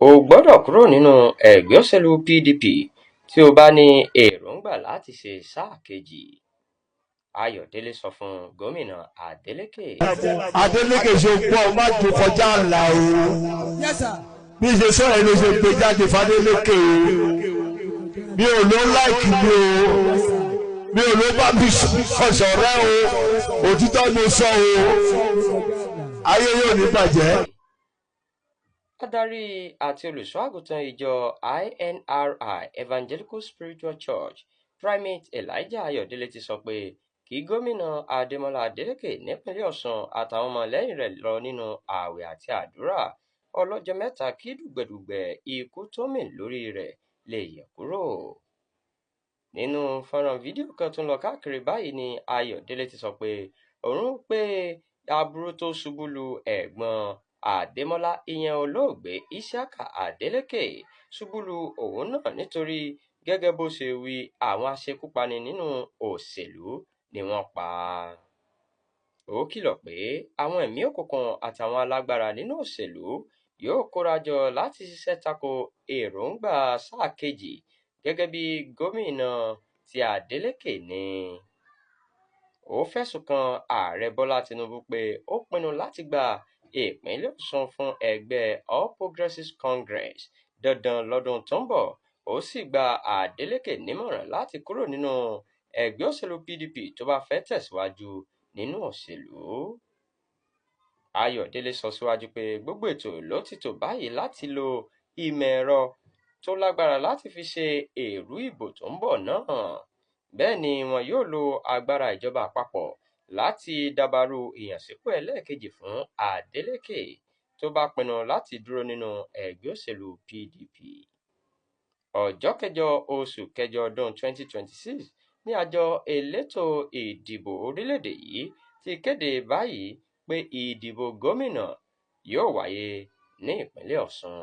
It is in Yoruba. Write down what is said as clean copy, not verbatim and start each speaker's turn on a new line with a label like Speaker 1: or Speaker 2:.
Speaker 1: O gbọ́dọ̀ kúrò nínú ẹgbẹ́ òṣèlú PDP tí o bá ní èròńgbà láti ṣe sáà kejì, Ayọ̀délé sọ fún gómìnà Adeleke.
Speaker 2: Adeleke ṣe gbọ́ má jò kọjá àlà o. Bí ṣe sọ̀rọ̀ ló ṣe gbé jáde f'Adeleke o. Mi ò ló láìkì mi o. Mi ò ló bá mi sọ̀rẹ́ o. Òtítọ́ ló sọ o. Ayé yóò ní bàjẹ́.
Speaker 1: Adarí àti olùṣọ́-àgùntàn ìjọ INRI Evangelical Spiritual Church Primate Elijah Ayọ̀délé ti sọ pé kí gómìnà Adémọ́lá Adeleke nípínlẹ̀ Ọ̀ṣun àtàwọn ọmọlẹ́yìn rẹ̀ lọ nínú ààwẹ̀ àti àdúrà ọlọ́jọ́ mẹ́ta kí dùgbẹ̀dùgbẹ̀ ikú tó mì lórí rẹ̀ lè yẹ̀ kúrò. Nínú fọ́nrán fídíò kan tó ń lọ káàkiri báyìí ni Ayọ̀délé ti sọ pé òun pé aburú tó ṣubú lu ẹ̀gbọ́n Adémọ́lá ìyẹn olóògbé Isiaka Adeleke ṣubú lu òun náà nítorí gẹ́gẹ́ bó ṣe wí àwọn aṣekúpani nínú òṣèlú ni wọ́n pa á. Ó kìlọ̀ pé àwọn ẹ̀mí òkùnkùn àtàwọn alágbára nínú òṣèlú yóò kóra jọ láti ṣiṣẹ́ tako èròńgbà sáà kejì gẹ́gẹ́ bí gómìnà ti Adeleke ní. Ó fẹ̀sùn kan ààrẹ Bọ́lá Tinubu pé ó pinnu láti gba ìpínlẹ̀ Ọ̀ṣun fún ẹgbẹ́ All Progressives Congress dandan lọ́dún tó ń bọ̀. Ó sì gba Adeleke nímọ̀ràn láti kúrò nínú ẹgbẹ́ òṣèlú PDP tó bá fẹ́ tẹ̀síwájú nínú òṣèlú. Ayọ̀délé sọ síwájú pé gbogbo ètò ló ti tò báyìí láti lo ìmọ̀ ẹ̀rọ tó lágbára láti fi ṣe èrú ìbò tó ń bọ̀ náà. Bẹ́ẹ̀ ni wọn yóò lo agbára ìjọba àpapọ̀ láti dabarú ìyànsípò ẹlẹ́ẹ̀kejì fún Adeleke tó bá pinnu láti dúró nínú ẹgbẹ́ òṣèlú PDP. Ọjọ́ kẹjọ oṣù kẹjọ ọdún 2026 ní àjọ elétò ìdìbò orílẹ̀-èdè yìí ti kéde báyìí pé ìdìbò gómìnà yóò wáyé ní ìpínlẹ̀ Ọ̀ṣun.